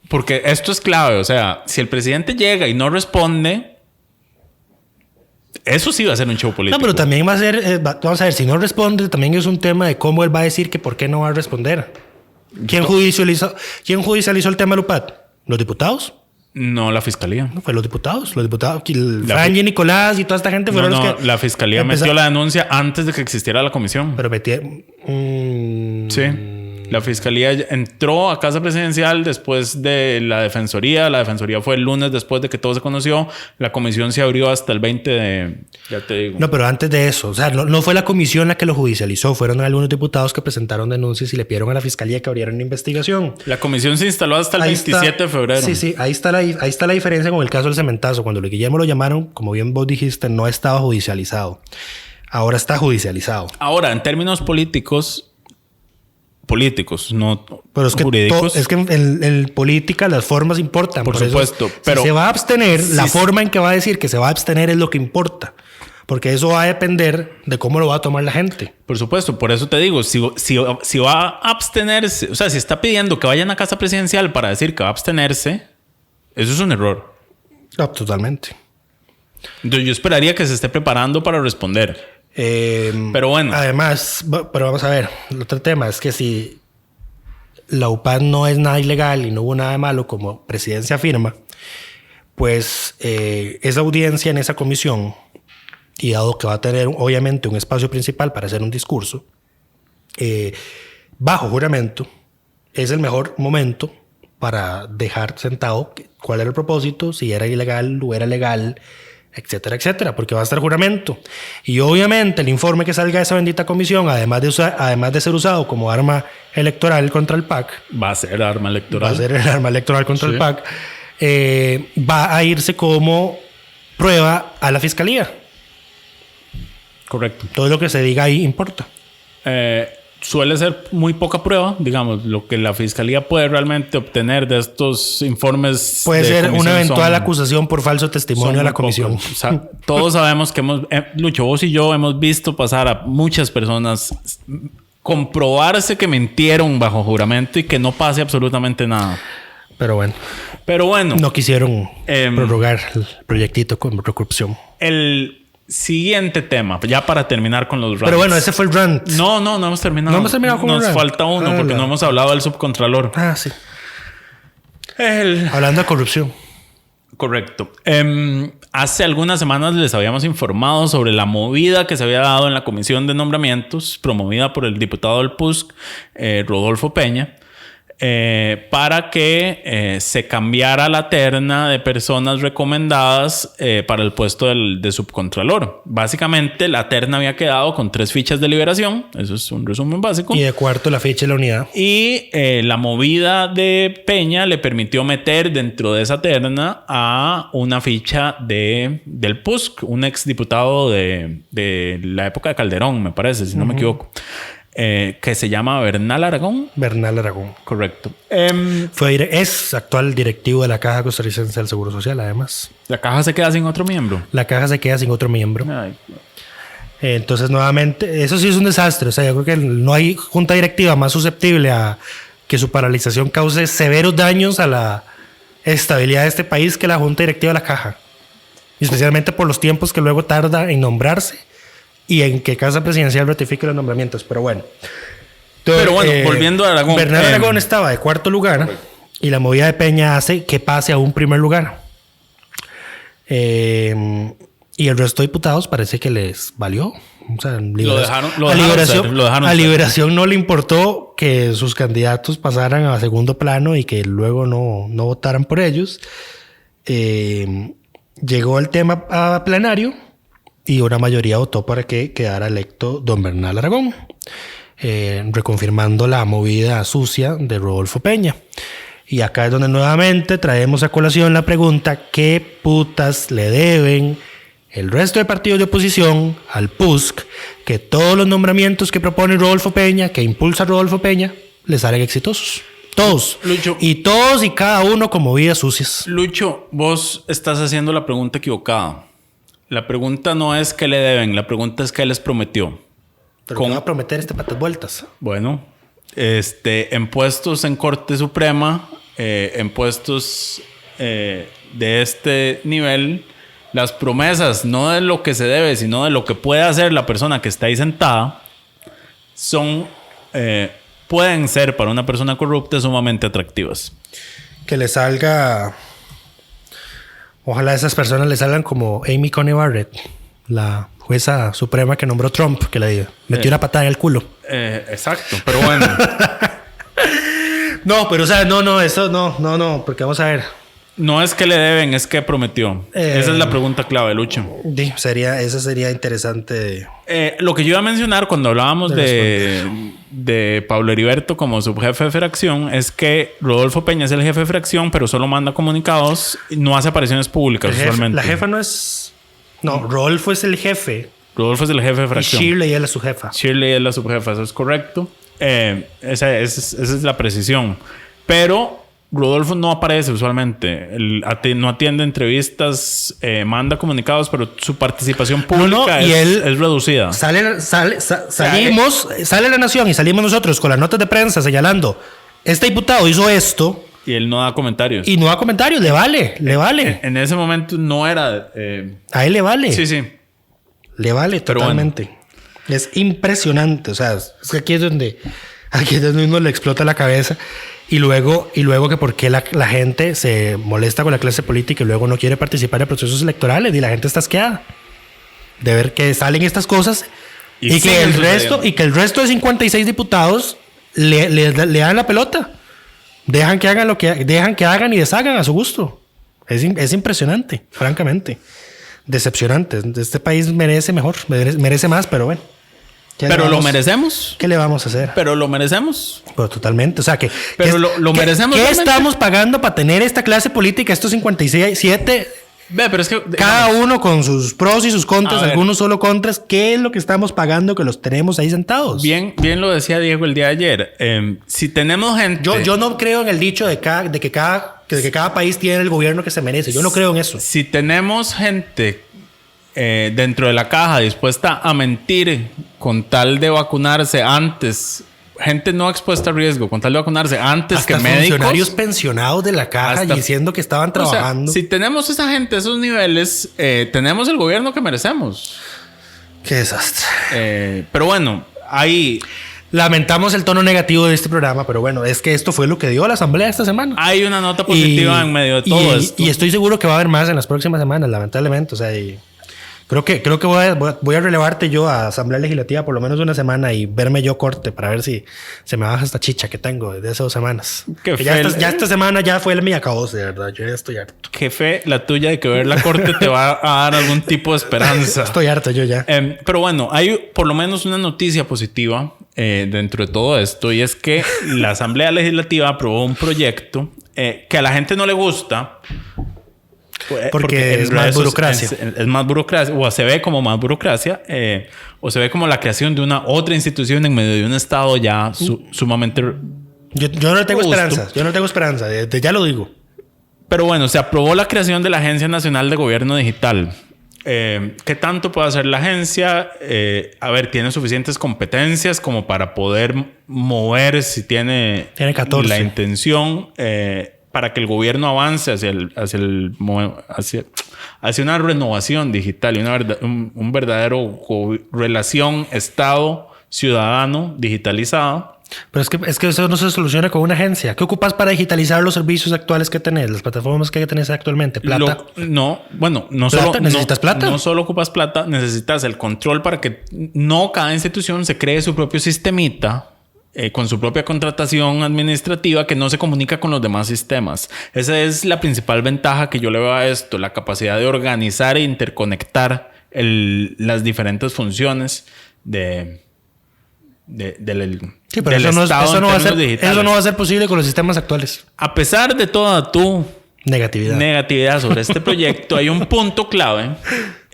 Porque esto es clave. O sea, si el presidente llega y no responde, eso sí va a ser un show político. No, pero también va a ser, vamos a ver, si no responde, también es un tema de cómo él va a decir que por qué no va a responder. ¿Quién judicializó el tema de Lupat? ¿Los diputados? No, la fiscalía. No, fue los diputados. Franji, Nicolás y toda esta gente fueron los que... La fiscalía metió la denuncia antes de que existiera la comisión. Pero Sí. La fiscalía entró a Casa Presidencial después de la defensoría. La defensoría fue el lunes después de que todo se conoció. La comisión se abrió hasta el 20 de... Ya te digo. No, pero antes de eso. O sea, no fue la comisión la que lo judicializó. Fueron algunos diputados que presentaron denuncias y le pidieron a la fiscalía que abriera una investigación. La comisión se instaló hasta el 27 de febrero. Sí. Ahí está la diferencia con el caso del cementazo. Cuando lo Guillermo lo llamaron, como bien vos dijiste, no estaba judicializado. Ahora está judicializado. Ahora, en términos políticos, no pero es que jurídicos. Es que en política las formas importan. Por supuesto. Pero si se va a abstener, la forma en que va a decir que se va a abstener es lo que importa. Porque eso va a depender de cómo lo va a tomar la gente. Por supuesto. Por eso te digo, si va a abstenerse, o sea, si está pidiendo que vayan a Casa Presidencial para decir que va a abstenerse, eso es un error. No, totalmente. Entonces yo esperaría que se esté preparando para responder. Pero bueno. Además, pero vamos a ver, el otro tema es que si la UPAD no es nada ilegal y no hubo nada de malo como presidencia afirma, pues esa audiencia en esa comisión, y dado que va a tener obviamente un espacio principal para hacer un discurso bajo juramento, es el mejor momento para dejar sentado cuál era el propósito, si era ilegal o era legal, etcétera, etcétera, porque va a estar juramento. Y obviamente el informe que salga de esa bendita comisión, además de ser usado como arma electoral contra el PAC, va a ser arma electoral. Va a ser el arma electoral contra el PAC, va a irse como prueba a la fiscalía. Correcto. Todo lo que se diga ahí importa. Suele ser muy poca prueba, digamos, lo que la fiscalía puede realmente obtener de estos informes. Puede ser una eventual acusación por falso testimonio a la comisión. O sea, todos sabemos que Lucho, vos y yo hemos visto pasar a muchas personas comprobarse que mintieron bajo juramento y que no pase absolutamente nada. Pero bueno. No quisieron prorrogar el proyectito con corrupción. El siguiente tema, ya para terminar con los rants. Pero bueno, ese fue el rant. No hemos terminado. No hemos terminado con el rant. Nos falta uno porque no hemos hablado del subcontralor. Sí. Hablando de corrupción. Correcto. Hace algunas semanas les habíamos informado sobre la movida que se había dado en la comisión de nombramientos promovida por el diputado del PUSC, Rodolfo Peña, para que se cambiara la terna de personas recomendadas para el puesto de subcontralor. Básicamente, la terna había quedado con 3 fichas de liberación. Eso es un resumen básico. Y de cuarto la ficha de la unidad. Y la movida de Peña le permitió meter dentro de esa terna a una ficha del PUSC, un exdiputado de la época de Calderón, me parece, si no me equivoco. Que se llama Bernal Aragón. Bernal Aragón. Correcto. Es actual directivo de la Caja Costarricense del Seguro Social, además. ¿La caja se queda sin otro miembro? La Caja se queda sin otro miembro. Ay. Entonces, nuevamente, eso sí es un desastre. O sea, yo creo que no hay junta directiva más susceptible a que su paralización cause severos daños a la estabilidad de este país que la junta directiva de la Caja. Y especialmente por los tiempos que luego tarda en nombrarse y en que Casa Presidencial ratifique los nombramientos. Pero bueno. Pero bueno, volviendo a Aragón. Bernal Aragón estaba de cuarto lugar y la movida de Peña hace que pase a un primer lugar. Y el resto de diputados parece que les valió. O sea, Liberación no le importó que sus candidatos pasaran a segundo plano y que luego no votaran por ellos. Llegó el tema a plenario y una mayoría votó para que quedara electo don Bernal Aragón, reconfirmando la movida sucia de Rodolfo Peña. Y acá es donde nuevamente traemos a colación la pregunta: ¿qué putas le deben el resto de partidos de oposición al PUSC que todos los nombramientos que propone Rodolfo Peña, que impulsa Rodolfo Peña, le salen exitosos? Todos. Lucho. Y todos y cada uno con movidas sucias. Lucho, vos estás haciendo la pregunta equivocada. La pregunta no es qué le deben, la pregunta es qué les prometió. Pero ¿qué va a prometer patas vueltas? Bueno, en puestos en Corte Suprema, en puestos de este nivel, las promesas, no de lo que se debe, sino de lo que puede hacer la persona que está ahí sentada, pueden ser para una persona corrupta sumamente atractivas. Que le salga... Ojalá a esas personas le salgan como Amy Coney Barrett, la jueza suprema que nombró Trump, que le metió una patada en el culo. Exacto, pero bueno. No, pero o sea, no, porque vamos a ver. No es que le deben, es que prometió. Esa es la pregunta clave, Lucho. Esa sería interesante. Lo que yo iba a mencionar cuando hablábamos de Pablo Heriberto como subjefe de fracción es que Rodolfo Peña es el jefe de fracción, pero solo manda comunicados y no hace apariciones públicas usualmente. La jefa no es... No, Rodolfo es el jefe. Rodolfo es el jefe de fracción. Y Shirley es la subjefa. Shirley es la subjefa, eso es correcto. Esa es la precisión. Pero Rodolfo no aparece usualmente. No atiende entrevistas, manda comunicados, pero su participación pública es reducida. Sale La Nación y salimos nosotros con las notas de prensa señalando: este diputado hizo esto. Y él no da comentarios. Y no da comentarios, le vale. En ese momento no era... A él le vale. Sí. Le vale totalmente. Bueno. Es impresionante. O sea, es que aquí es donde uno le explota la cabeza. Y luego que por qué la gente se molesta con la clase política y luego no quiere participar en procesos electorales y la gente está asqueada de ver que salen estas cosas y que el resto de 56 diputados le dan la pelota. Dejan que hagan y deshagan a su gusto. Es impresionante, francamente. Decepcionante. Este país merece mejor, merece más, pero bueno. Pero lo merecemos. ¿Qué le vamos a hacer? Pero lo merecemos. Pero totalmente. O sea, lo merecemos. ¿Qué estamos pagando para tener esta clase política? Estos 57... Pero es que... Cada uno con sus pros y sus contras, algunos solo contras. ¿Qué es lo que estamos pagando que los tenemos ahí sentados? Bien lo decía Diego el día de ayer. Si tenemos gente... Yo no creo en el dicho de que cada país tiene el gobierno que se merece. Yo no creo en eso. Si tenemos gente dentro de la caja dispuesta a mentir con tal de vacunarse antes... Gente no expuesta a riesgo con tal de vacunarse antes hasta que médicos. Funcionarios pensionados de la caja diciendo que estaban trabajando. O sea, si tenemos esa gente, esos niveles, tenemos el gobierno que merecemos. Qué desastre. Pero bueno, ahí... Lamentamos el tono negativo de este programa, pero bueno, es que esto fue lo que dio la asamblea esta semana. Hay una nota positiva en medio de todo esto. Y estoy seguro que va a haber más en las próximas semanas, lamentablemente. O sea, Creo que voy a relevarte yo a Asamblea Legislativa por lo menos una semana y verme yo corte para ver si se me baja esta chicha que tengo desde hace 2 semanas. Ya esta semana ya fue el mía acabó, de verdad. Yo ya estoy harto. Qué fe la tuya de que ver la corte te va a dar algún tipo de esperanza. Estoy harto yo ya. Pero bueno, hay por lo menos una noticia positiva dentro de todo esto, y es que la Asamblea Legislativa aprobó un proyecto que a la gente no le gusta. Porque es más burocracia. Es más burocracia, o se ve como más burocracia, o se ve como la creación de una otra institución en medio de un estado ya sumamente... Yo no tengo esperanzas. Yo no tengo esperanza. Ya lo digo. Pero bueno, se aprobó la creación de la Agencia Nacional de Gobierno Digital. ¿Qué tanto puede hacer la agencia? A ver, tiene suficientes competencias como para poder mover, si tiene 14. La intención, para que el gobierno avance hacia una renovación digital y un verdadero relación Estado-ciudadano digitalizada. Pero es que eso no se soluciona con una agencia. ¿Qué ocupas para digitalizar los servicios actuales que tenés? Las plataformas que tenés actualmente. ¿Plata? No ¿Plata? solo... ¿Necesitas plata? No solo ocupas plata, necesitas el control para que no cada institución se cree su propio sistemita con su propia contratación administrativa que no se comunica con los demás sistemas. Esa es la principal ventaja que yo le veo a esto, la capacidad de organizar e interconectar las diferentes funciones del Sí, pero eso no va a ser posible con los sistemas actuales. A pesar de toda tu negatividad sobre este proyecto, hay un punto clave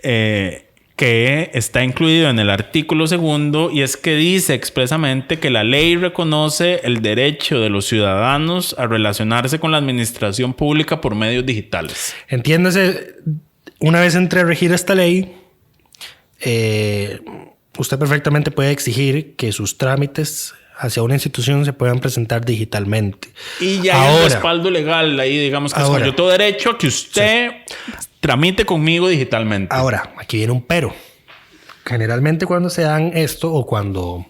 que está incluido en el artículo 2 y es que dice expresamente que la ley reconoce el derecho de los ciudadanos a relacionarse con la administración pública por medios digitales. Entiéndase, una vez entre a regir esta ley, usted perfectamente puede exigir que sus trámites hacia una institución se puedan presentar digitalmente. Y ya hay un respaldo legal ahí, digamos que yo tengo derecho a que usted tramite conmigo digitalmente. Ahora, aquí viene un pero. Generalmente cuando se dan esto o cuando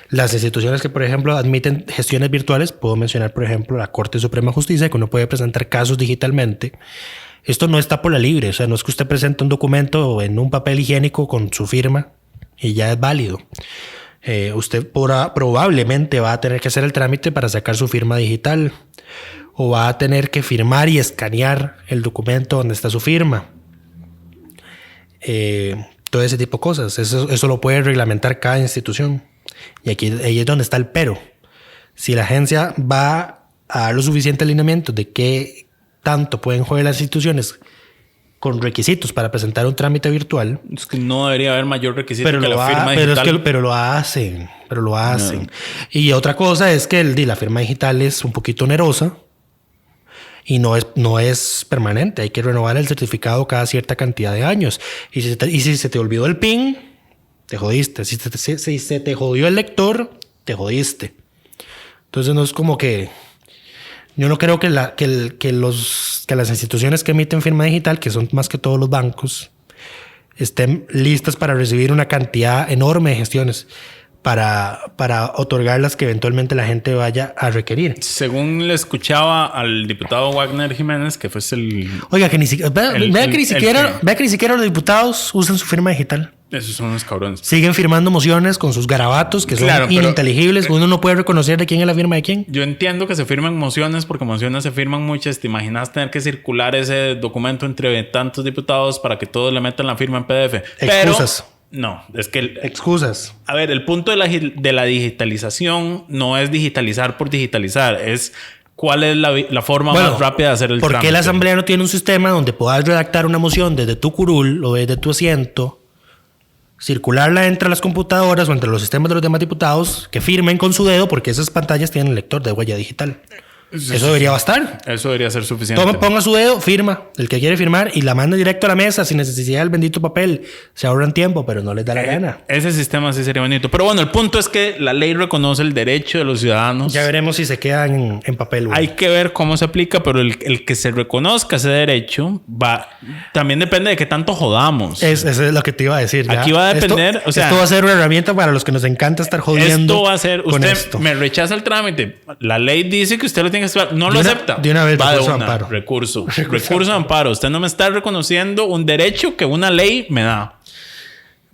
las instituciones que, por ejemplo, admiten gestiones virtuales, puedo mencionar, por ejemplo, la Corte Suprema de Justicia, que uno puede presentar casos digitalmente. Esto no está por la libre. O sea, no es que usted presente un documento en un papel higiénico con su firma y ya es válido. Usted probablemente va a tener que hacer el trámite para sacar su firma digital o va a tener que firmar y escanear el documento donde está su firma. Todo ese tipo de cosas. Eso lo puede reglamentar cada institución. Y ahí es donde está el pero. Si la agencia va a dar los suficientes lineamientos de qué tanto pueden jugar las instituciones con requisitos para presentar un trámite virtual. Es que no debería haber mayor requisito que la firma digital. Pero lo hacen. No. Y otra cosa es que la firma digital es un poquito onerosa y no es permanente. Hay que renovar el certificado cada cierta cantidad de años. Y si se te olvidó el PIN, te jodiste. Si se te jodió el lector, te jodiste. Entonces no es como que... Yo no creo que las instituciones que emiten firma digital, que son más que todos los bancos, estén listas para recibir una cantidad enorme de gestiones para otorgar las que eventualmente la gente vaya a requerir. Según le escuchaba al diputado Wagner Jiménez, que fue el... Oiga, que ni siquiera... Vea que ni siquiera los diputados usan su firma digital. Esos son unos cabrones. Siguen firmando mociones con sus garabatos que son ininteligibles. Uno no puede reconocer de quién es la firma de quién. Yo entiendo que se firman mociones porque mociones se firman muchas. ¿Te imaginas tener que circular ese documento entre tantos diputados para que todos le metan la firma en PDF? Excusas. Pero, no, es que... Excusas. A ver, el punto de la digitalización no es digitalizar por digitalizar. Es... ¿Cuál es la forma más rápida de hacer el trámite? ¿Por qué la Asamblea no tiene un sistema donde puedas redactar una moción desde tu curul o desde tu asiento, circularla entre las computadoras o entre los sistemas de los demás diputados que firmen con su dedo, porque esas pantallas tienen lector de huella digital? Eso debería bastar. Eso debería ser suficiente. Ponga su dedo, firma el que quiere firmar y la manda directo a la mesa sin necesidad del bendito papel. Se ahorran tiempo, pero no les da la gana. Ese sistema sí sería bonito. Pero bueno, el punto es que la ley reconoce el derecho de los ciudadanos. Ya veremos si se quedan en papel. Hay que ver cómo se aplica, pero el que se reconozca ese derecho también depende de qué tanto jodamos. Eso es lo que te iba a decir. Aquí va a depender. Esto va a ser una herramienta para los que nos encanta estar jodiendo. Esto va a ser. Usted me rechaza el trámite. La ley dice que usted lo tiene que hacer. No lo acepta. De una vez, recurso de amparo. Recurso de amparo. Usted no me está reconociendo un derecho que una ley me da.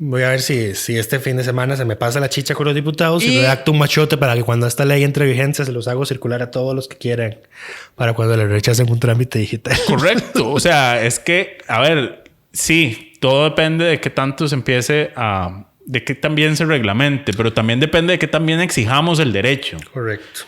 Voy a ver si este fin de semana se me pasa la chicha con los diputados y redacto un machote para que cuando esta ley entre vigencia se los hago circular a todos los que quieran para cuando le rechacen un trámite digital. Correcto. O sea, es que, a ver, sí, todo depende de qué tanto se empiece a... de qué también se reglamente, pero también depende de qué también exijamos el derecho. Correcto.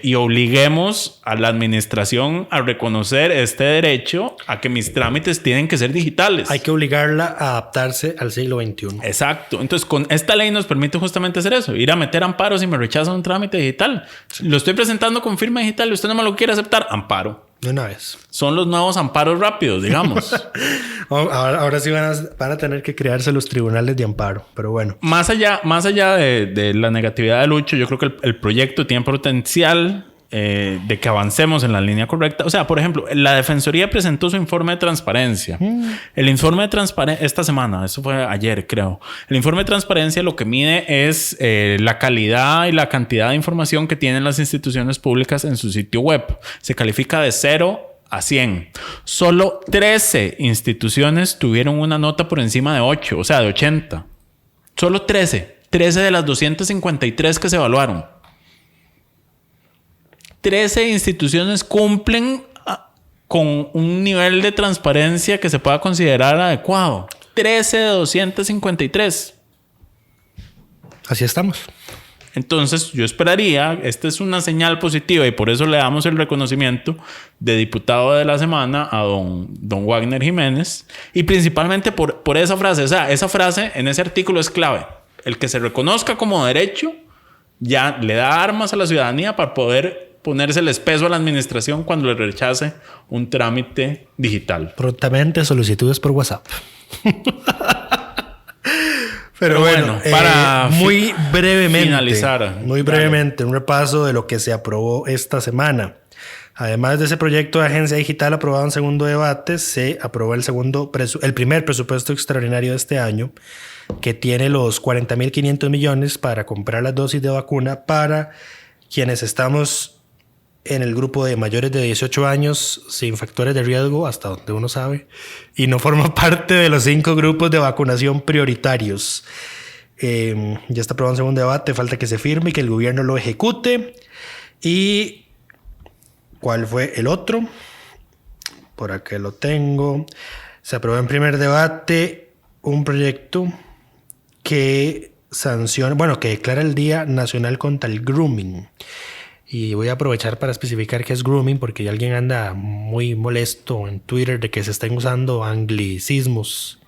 Y obliguemos a la administración a reconocer este derecho a que mis trámites tienen que ser digitales. Hay que obligarla a adaptarse al siglo XXI. Exacto. Entonces, con esta ley nos permite justamente hacer eso. Ir a meter amparos si me rechazan un trámite digital. Lo estoy presentando con firma digital y usted no me lo quiere aceptar. Amparo. De una vez. Son los nuevos amparos rápidos, digamos. ahora sí van a tener que crearse los tribunales de amparo, pero bueno. Más allá de la negatividad de Lucho, yo creo que el proyecto tiene potencial de que avancemos en la línea correcta. O sea, por ejemplo, la Defensoría presentó su informe de transparencia. El informe de transparencia, esta semana, eso fue ayer, creo. El informe de transparencia lo que mide es la calidad y la cantidad de información que tienen las instituciones públicas en su sitio web. Se califica de 0 a 100. Solo 13 instituciones tuvieron una nota por encima de 8, o sea, de 80. Solo 13. 13 de las 253 que se evaluaron. 13 instituciones cumplen con un nivel de transparencia que se pueda considerar adecuado. 13 de 253. Así estamos. Entonces, yo esperaría, esta es una señal positiva y por eso le damos el reconocimiento de diputado de la semana a don Wagner Jiménez, y principalmente por esa frase. O sea, esa frase en ese artículo es clave. El que se reconozca como derecho ya le da armas a la ciudadanía para poder ponerse el peso a la administración cuando le rechace un trámite digital. Prontamente solicitudes por WhatsApp. Pero bueno, para muy brevemente finalizar. Muy brevemente, un repaso de lo que se aprobó esta semana. Además de ese proyecto de agencia digital aprobado en segundo debate, se aprobó el primer presupuesto extraordinario de este año, que tiene los 40.500 millones para comprar las dosis de vacuna para quienes estamos en el grupo de mayores de 18 años sin factores de riesgo, hasta donde uno sabe, y no forma parte de los 5 grupos de vacunación prioritarios. Ya está aprobado en segundo debate, falta que se firme y que el gobierno lo ejecute. ¿Y cuál fue el otro? Por aquí lo tengo. Se aprobó en primer debate un proyecto que que declara el Día Nacional contra el Grooming. Y voy a aprovechar para especificar qué es grooming, porque ya alguien anda muy molesto en Twitter de que se estén usando anglicismos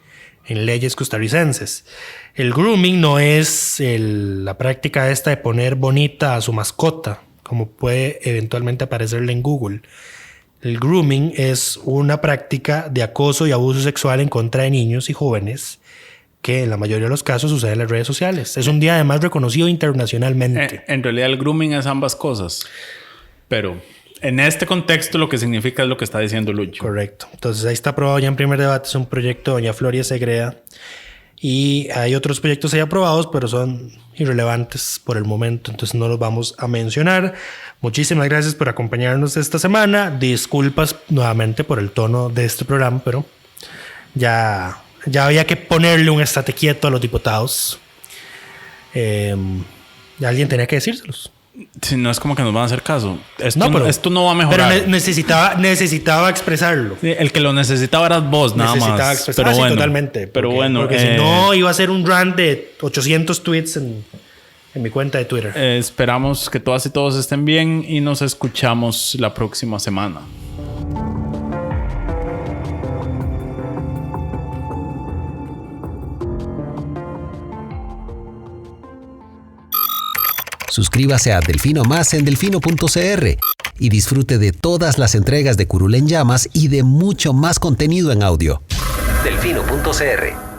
en leyes costarricenses. El grooming no es la práctica esta de poner bonita a su mascota, como puede eventualmente aparecerle en Google. El grooming es una práctica de acoso y abuso sexual en contra de niños y jóvenes que en la mayoría de los casos sucede en las redes sociales. Es un día además reconocido internacionalmente. En realidad el grooming es ambas cosas. Pero en este contexto lo que significa es lo que está diciendo Lucho. Correcto. Entonces ahí está aprobado ya en primer debate. Es un proyecto de doña Floria Segreda. Y hay otros proyectos ahí aprobados, pero son irrelevantes por el momento. Entonces no los vamos a mencionar. Muchísimas gracias por acompañarnos esta semana. Disculpas nuevamente por el tono de este programa, pero ya había que ponerle un estate quieto a los diputados. Alguien tenía que decírselos. Si no es como que nos van a hacer caso. Esto no va a mejorar. Pero necesitaba expresarlo. Sí, el que lo necesitaba eras vos, nada más. Necesitaba expresarlo. Pero bueno, totalmente. Porque si no, iba a ser un rant de 800 tweets en mi cuenta de Twitter. Esperamos que todas y todos estén bien y nos escuchamos la próxima semana. Suscríbase a Delfino Más en delfino.cr y disfrute de todas las entregas de Curul en Llamas y de mucho más contenido en audio. Delfino.cr